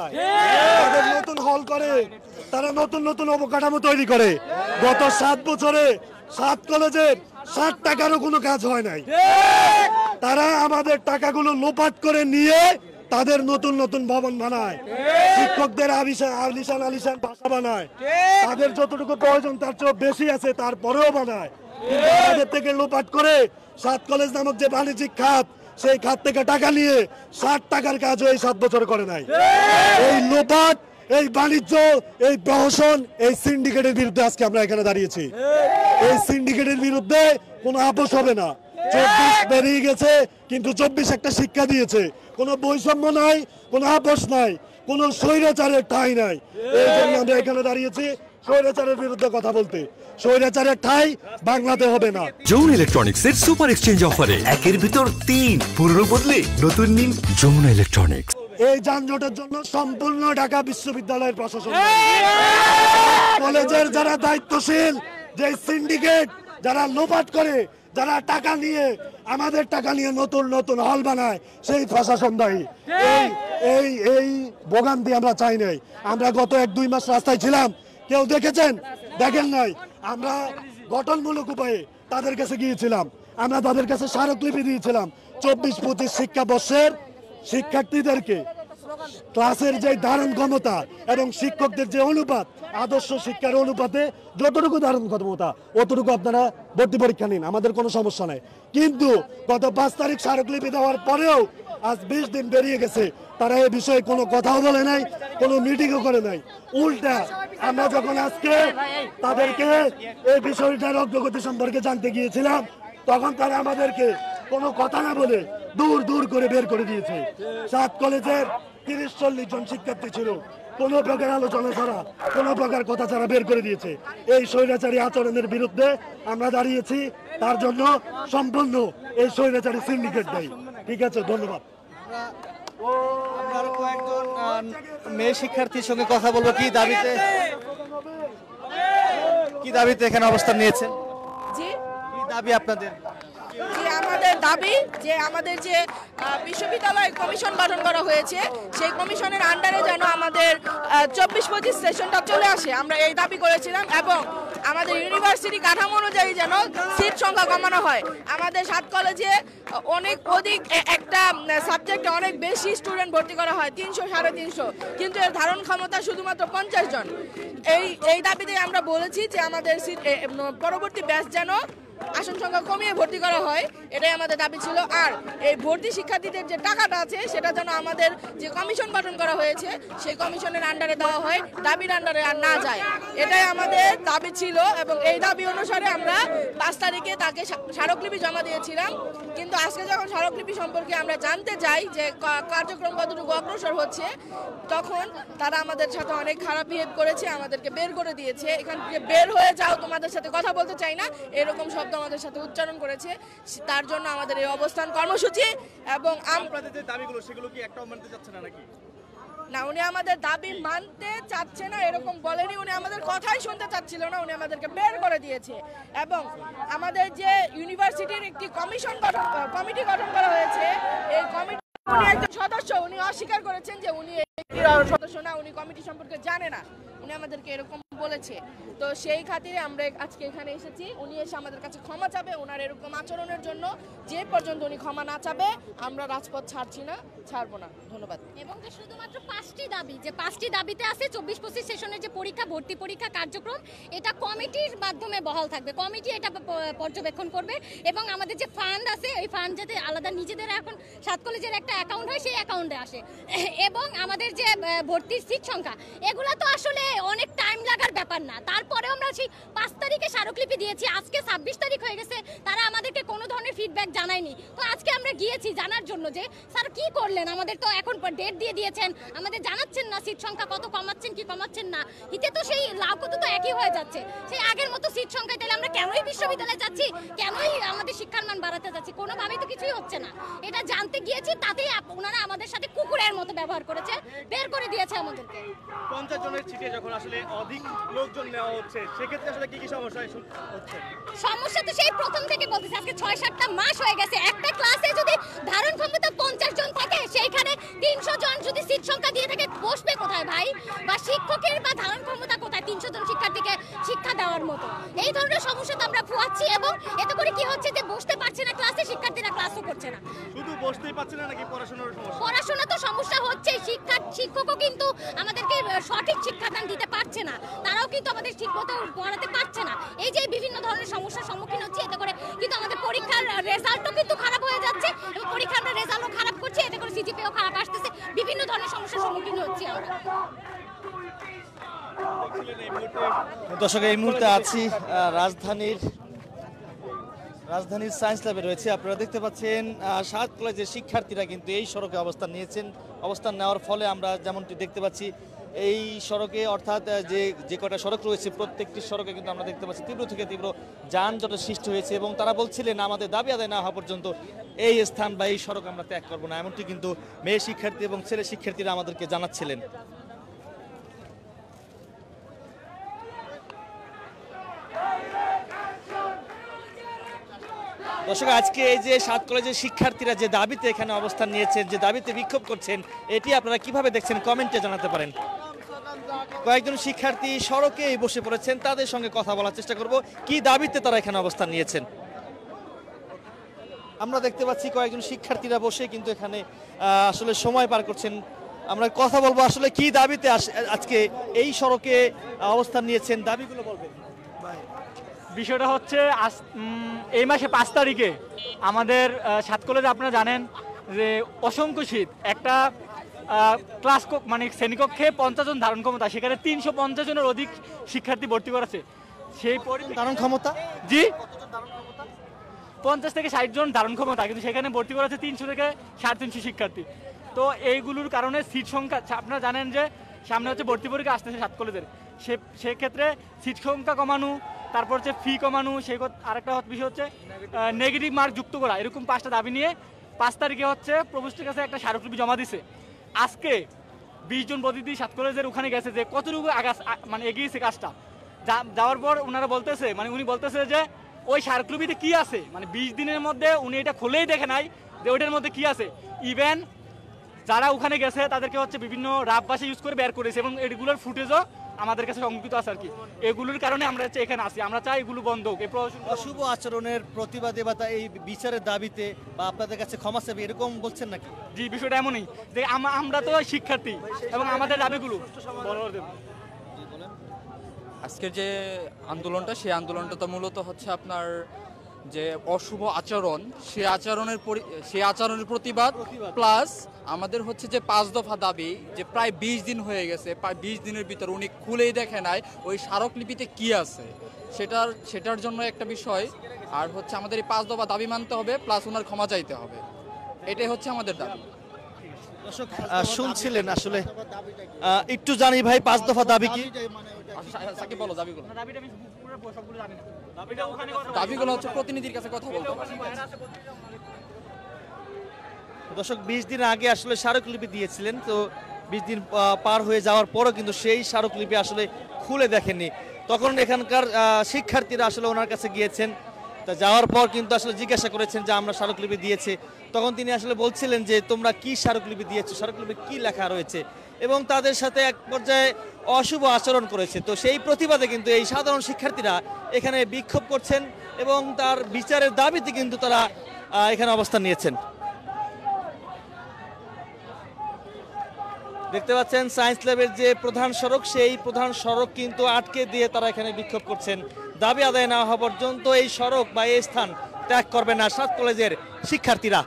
তাদের নতুন হল করে, তারা নতুন নতুন অবকাঠামো তৈরি করে। গত 7 বছরে 7 কলেজের 7 টাকারও কোনো কাজ হয় নাই। তারা আমাদের টাকাগুলো লোপাট করে নিয়ে তাদের নতুন নতুন ভবন বানায়, শিক্ষকদের আলিশান বাসা বানায়, তাদের যতটুকু প্রয়োজন তার চেয়ে বেশি আছে তারপরেও বানায়। তাদের থেকে লোপাট করে 7 কলেজ নামক যে বাণিজ্যিক খাত, সেই খাত থেকে টাকা নিয়ে 60 টাকার কাজও এই 7 বছর করে নাই। এই লোপাট, এই বাণিজ্য, এই প্রহসন, এই সিন্ডিকেটের বিরুদ্ধে আজকে আমরা এখানে দাঁড়িয়েছি। এই সিন্ডিকেটের বিরুদ্ধে কোনো আপোষ হবে না। 24 বেরিয়ে গেছে, কিন্তু 24 একটা শিক্ষা দিয়েছে। কোনো বৈষম্য নাই, কোনো আপোষ নাই, কোনো স্বৈরাচারের ঠাঁই নাই। এই জন্য আমরা এখানে দাঁড়িয়েছি স্বৈরাচারের বিরুদ্ধে কথা বলতে। স্বৈরাচারের ঠাঁই বাংলাতে হবে না। যমুনা ইলেকট্রনিক্স এর সুপার এক্সচেঞ্জ অফারে 1-এর ভিতর 3 পুরনো বদলে নতুন নিন যমুনা ইলেকট্রনিক্স। এই যানজটের জন্য সম্পূর্ণ ঢাকা বিশ্ববিদ্যালয়ের প্রশাসন, কলেজের যারা দায়িত্বশীল, যে সিন্ডিকেট যারা লোপাট করে, যারা টাকা নিয়ে আমাদের টাকা নিয়ে নতুন নতুন হল বানায়, সেই প্রশাসন দায়ী। এই ভোগান্তি আমরা চাই নাই। আমরা গত 1-2 মাস রাস্তায় ছিলাম, কেউ দেখেছেন? দেখেন নাই। আমরা গঠনমূলক উপায়ে তাদের কাছে গিয়েছিলাম, আমরা তাদের কাছে স্মারকলিপি দিয়েছিলাম। 24-25 শিক্ষাবর্ষের শিক্ষার্থীদেরকে ক্লাসের যে ধারণ ক্ষমতা এবং শিক্ষকদের যে অনুপাত, আদর্শ শিক্ষার অনুপাতে যতটুকু ধারণ ক্ষমতা অতটুকু আপনারা ভর্তি পরীক্ষা নিন, আমাদের কোনো সমস্যা নাই। কিন্তু গত 5 তারিখ স্মারকলিপি দেওয়ার পরেও আজ 20 দিন বেরিয়ে গেছে, তারা এই বিষয়ে কোনো কথাও বলে নাই, কোনো মিটিংও করে নাই। উল্টা আমরা যখন আজকে তাদেরকে এই বিষয়টার অগ্রগতি সম্পর্কে জানতে গিয়েছিলাম, তখন তারা আমাদেরকে কোনো কথা না বলে দূর দূর করে বের করে দিয়েছে। 7 কলেজের 30-40 জন শিক্ষার্থী ছিল, কোনো প্রকার আলোচনা ছাড়া, কোনো প্রকার কথা ছাড়া বের করে দিয়েছে। এই স্বৈরাচারী আচরণের বিরুদ্ধে আমরা দাঁড়িয়েছি, তার জন্য সম্পূর্ণ এই স্বৈরাচারী সিন্ডিকেট দায়ী। ঠিক আছে, ধন্যবাদ। আমরা কয়েকজন মেয়ে শিক্ষার্থীর সঙ্গে কথা বলবো। কি দাবিতে এখানে অবস্থান নিয়েছেন? জি, কি দাবি আপনাদের? যে আমাদের দাবি যে আমাদের যে বিশ্ববিদ্যালয় কমিশন গঠন করা হয়েছে, সেই কমিশনের আন্ডারে যেন আমাদের 24-25 সেশনটা চলে আসে, আমরা এই দাবি করেছিলাম। এবং আমাদের ইউনিভার্সিটি কাঠামো অনুযায়ী যেন সিট সংখ্যা কমানো হয়। আমাদের 7 কলেজে অনেক অধিক একটা সাবজেক্টে অনেক বেশি স্টুডেন্ট ভর্তি করা হয়, 300-350, কিন্তু এর ধারণ ক্ষমতা শুধুমাত্র 50 জন। এই দাবিতে আমরা বলেছি যে আমাদের পরবর্তী ব্যাচ যেন আসন সংখ্যা কমিয়ে ভর্তি করা হয়, এটাই আমাদের দাবি ছিল। আর এই ভর্তি শিক্ষার্থীদের যে টাকাটা আছে, সেটা যেন আমাদের যে কমিশন গঠন করা হয়েছে সেই কমিশনের আন্ডারে দেওয়া হয়, দাবির আন্ডারে আর না যায়, এটাই আমাদের দাবি ছিল। এবং এই দাবি অনুসারে আমরা 5 তারিখে তাকে স্মারকলিপি জমা দিয়েছিলাম। কিন্তু আজকে যখন স্মারকলিপি সম্পর্কে আমরা জানতে যাই যে কার্যক্রম কতটুকু অগ্রসর হচ্ছে, তখন তারা আমাদের সাথে অনেক খারাপ বিহেভ করেছে, আমাদেরকে বের করে দিয়েছে। এখান থেকে বের হয়ে যাও, তোমাদের সাথে কথা বলতে চাই না, এরকম শব্দ আমাদের সাথে উচ্চারণ করেছে। তার জন্য আমাদের এই অবস্থান কর্মসূচি। এবং আপনাদের যে দাবিগুলো, সেগুলো কি একটাও মানতে চাচ্ছে না নাকি? না, উনি আমাদের দাবি মানতে চাচ্ছে না এরকম বলেনি, উনি আমাদের কথাই শুনতে চাচ্ছিল না, উনি আমাদেরকে বের করে দিয়েছে। এবং আমাদের যে ইউনিভার্সিটির একটি কমিটি গঠন করা হয়েছে, এই কমিটি উনি একজন সদস্য, উনি অস্বীকার করেছেন যে উনি সদস্য না, উনি কমিটি সম্পর্কে জানে না, উনি আমাদেরকে এরকম বলেছে। তো সেই খাতিরে আমরা আজকে এখানে এসেছি। উনি এসে আমাদের কাছে ক্ষমা চাবে ওনার এরকম আচরণের জন্য। যে পর্যন্ত উনি ক্ষমা না চাবে, আমরা রাজপথ ছাড়বো না। ধন্যবাদ। এবং যে শুধুমাত্র 5টি দাবি, যে 5টি দাবিতে আছে 24-25 সেশনের যে ভর্তি পরীক্ষা কার্যক্রম, এটা কমিটির মাধ্যমে বহাল থাকবে, কমিটি এটা পর্যবেক্ষণ করবে। এবং আমাদের যে ফান্ড আছে, ওই ফান্ড যাতে আলাদা নিজেদের এখন 7 কলেজের একটা অ্যাকাউন্ট হয়, সেই অ্যাকাউন্টে আসে। এবং আমাদের যে ভর্তির সিট সংখ্যা, এগুলো তো আসলে অনেক টাইম লাগার ব্যাপার না। তারপরে আমরা সেই 5 তারিখে স্মারকলিপি দিয়েছি, আজকে 26 তারিখ হয়ে গেছে, তারা আমাদেরকে কোনো ধরনের ফিডব্যাক জানায়নি। তো আজকে আমরা গিয়েছি জানার জন্য যে স্যার কি করলেন, আমাদের তো এখন ডেট দিয়ে দিয়েছেন, আমাদের জানাচ্ছেন না সিট সংখ্যা কত কমাচ্ছেন কি কমাচ্ছেন না। হিতে তো সেই লাভ কত তো একই হয়ে যাচ্ছে, সেই আগের মতো সিট সংখ্যায়। তাহলে আমরা কেনই বিশ্ববিদ্যালয়ে যাচ্ছি, কেনই আমাদের শিক্ষার মান বাড়াতে যাচ্ছি, কোনোভাবেই তো কিছুই হচ্ছে না। এটা জানতে গিয়েছি, তাতেই ওনারা আমাদের সাথে কুকুরের মতো ব্যবহার করেছে, বের করে দিয়েছে আমাদেরকে। 50 জনের সিটে যখন আসলে অধিক লোকজন নেওয়া হচ্ছে, সেক্ষেত্রে আসলে কি কি সমস্যা হচ্ছে? সমস্যা তো সেই প্রথম থেকে বলতেছে, আজকে 6-7টা মাস হয়ে গেছে। একটা ক্লাসে যদি ধারণ ক্ষমতা 50 জন থাকে, সেইখানে 300 জন যদি সিট সংখ্যা দিয়ে থাকে, বসবে কোথায় ভাই? বা শিক্ষকের বা ধারণ ক্ষমতা কোথায় 300 জন শিক্ষার্থীকে শিক্ষা দেওয়ার মতো? এই ধরনের সমস্যা তো আমরা ভুয়াচ্ছি, এবং এতে করে কি হচ্ছে যে বসতে পারছে না ক্লাসে, শিক্ষার্থীরা ক্লাসও করছে না। শুধু বসতেই পারছে না নাকি পড়াশোনার সমস্যা? পড়াশোনা তো সমস্যা হচ্ছে, শিক্ষকও কিন্তু আমাদেরকে সঠিক শিক্ষাদান দিতে পারছে না, তারাও কিন্তু আমাদের ঠিকমতো পড়াতে পারছে না। এই যে বিভিন্ন ধরনের সমস্যার সম্মুখীন হচ্ছে, এতে করে কিন্তু আমাদের পরীক্ষার রেজাল্টও কিন্তু খারাপ হয়ে যাচ্ছে, এবং পরীক্ষার রেজাল্টও খারাপ করছে, এতে করে সিজিপিও খারাপ আসতেছে, বিভিন্ন ধরনের সমস্যার সম্মুখীন হচ্ছি আমরা। দর্শক, এই মুহূর্তে আছি রাজধানীর সায়েন্স ল্যাবে রয়েছে। আপনারা দেখতে পাচ্ছেন 7 কলেজের শিক্ষার্থীরা কিন্তু এই সড়কে অবস্থান নিয়েছেন। অবস্থান নেওয়ার ফলে আমরা যেমনটি দেখতে পাচ্ছি, এই সড়কে অর্থাৎ যে কটা সড়ক রয়েছে, প্রত্যেকটি সড়কে কিন্তু আমরা দেখতে পাচ্ছি তীব্র থেকে তীব্র যানজটের সৃষ্টি হয়েছে, এবং তারা বলছিলেন আমাদের দাবি আদায় না হওয়া পর্যন্ত এই স্থান বা এই সড়ক আমরা ত্যাগ করবো না, এমনটি কিন্তু মেয়ে শিক্ষার্থী এবং ছেলে শিক্ষার্থীরা আমাদেরকে জানাচ্ছিলেন। দর্শক, আজকে এই যে 7 কলেজের শিক্ষার্থীরা যে দাবিতে এখানে অবস্থান নিয়েছেন, যে দাবিতে বিক্ষোভ করছেন, এটি আপনারা কিভাবে দেখছেন কমেন্টে জানাতে পারেন। কয়েকজন শিক্ষার্থী সড়কেই বসে পড়েছেন, তাদের সঙ্গে কথা বলার চেষ্টা করব কি দাবিতে তারা এখানে অবস্থান নিয়েছেন। আমরা দেখতে পাচ্ছি কয়েকজন শিক্ষার্থীরা বসে কিন্তু এখানে আসলে সময় পার করছেন। আমরা কথা বলবো আসলে কি দাবিতে আজকে এই সড়কে অবস্থান নিয়েছেন, দাবিগুলো বলবেন। বিষয়টা হচ্ছে এই মাসে 5 তারিখে আমাদের 7 কলেজে আপনারা জানেন যে অসংখ্য শীত, একটা ক্লাস মানে শ্রেণীকক্ষে 50 জন ধারণ ক্ষমতা, সেখানে 350 জনের অধিক শিক্ষার্থী ভর্তি করেছে। সেই ধারণ ক্ষমতা জি 50 থেকে 60 জন ধারণ ক্ষমতা, কিন্তু সেখানে ভর্তি করেছে 300 থেকে 350 শিক্ষার্থী। তো এইগুলোর কারণে সিট সংখ্যা, আপনারা জানেন যে সামনে হচ্ছে ভর্তি পরীক্ষা আসতেছে 7 কলেজের, সেক্ষেত্রে সিট সংখ্যা কমানো, তারপর হচ্ছে ফি কমানো, সেই আরেকটা বিষয় হচ্ছে নেগেটিভ মার্ক যুক্ত করা, এরকম 5টা দাবি নিয়ে 5 তারিখে হচ্ছে প্রভোস্টের কাছে একটা স্মারকলিপি জমা দিছে। আজকে 20 জন প্রতিনিধি 7 কলেজের ওখানে গেছে যে কতটুকু মানে এগিয়েছে কাজটা। যাওয়ার পর ওনারা বলতেছে, মানে উনি বলতেছে যে ওই স্মারকলিপিতে কি আছে, মানে 20 দিনের মধ্যে উনি এটা খুলেই দেখে নাই যে ওইটার মধ্যে কি আছে। ইভেন যারা ওখানে গেছে তাদেরকে হচ্ছে বিভিন্ন রাফ ভাষা ইউজ করে বের করেছে, এবং এগুলোর ফুটেজও আমাদের কাছে সংযুক্ত আছে আর কি। এগুলোর কারণে আমরা হচ্ছে এখানে আসি, আমরা চাই এগুলো বন্ধ হোক। অশুভ আচরণের প্রতিবাদে বা এই বিচারের দাবিতে বা আপনাদের কাছে ক্ষমা চাইবে এরকম বলছেন নাকি? জি, বিষয়টা এমনই যে আমরা তো শিক্ষার্থী এবং আমাদের দাবিগুলো আজকের যে আন্দোলনটা, সেই আন্দোলনটা তো মূলত হচ্ছে আপনার যে অশুভ আচরণ, সেই আচরণের প্রতিবাদ, প্লাস আমাদের হচ্ছে যে 5 দফা দাবি, যে প্রায় 20 দিন হয়ে গেছে, প্রায় 20 দিনের ভিতর উনি খুলেই দেখে নাই ওই স্মারকলিপিতে কি আছে, সেটার জন্য একটা বিষয়। আর হচ্ছে আমাদের এই 5 দফা দাবি মানতে হবে, প্লাস ওনার ক্ষমা চাইতে হবে, এটাই হচ্ছে আমাদের দাবি। দর্শক, শুনছিলেন আসলে একটু জানি ভাই 5 দফা দাবি কি? সাকিব বলো দাবিগুলো। দাবিগুলো হচ্ছে প্রতিনিধির কাছে কথা বলতে হবে। দর্শক, 20 দিন আগে আসলে স্মারকলিপি দিয়েছিলেন, তো 20 দিন পার হয়ে যাওয়ার পরও কিন্তু সেই স্মারকলিপি আসলে খুলে দেখেননি। তখন এখানকার শিক্ষার্থীরা আসলে ওনার কাছে গিয়েছেন, তা যাওয়ার পর কিন্তু আসলে জিজ্ঞাসা করেছেন যে আমরা স্মারকলিপি দিয়েছি। তখন তিনি আসলে বলছিলেন যে তোমরা কি স্মারকলিপি দিয়েছো, স্মারকলিপি কি লেখা রয়েছে, এবং তাদের সাথে এক পর্যায়ে অশুভ আচরণ করেছে। তো সেই প্রতিবাদে কিন্তু এই সাধারণ শিক্ষার্থীরা এখানে বিক্ষোভ করছেন, এবং তার বিচারের দাবিতে কিন্তু তারা এখানে অবস্থান নিয়েছেন। দেখতে পাচ্ছেন সায়েন্স ল্যাবের যে প্রধান সড়ক, সেই প্রধান সড়ক কিন্তু আটকে দিয়ে তারা এখানে বিক্ষোভ করছেন। দাবি আদায় না হওয়া পর্যন্ত এই সড়ক বা এই স্থান ত্যাগ করবে না 7 কলেজের শিক্ষার্থীরা।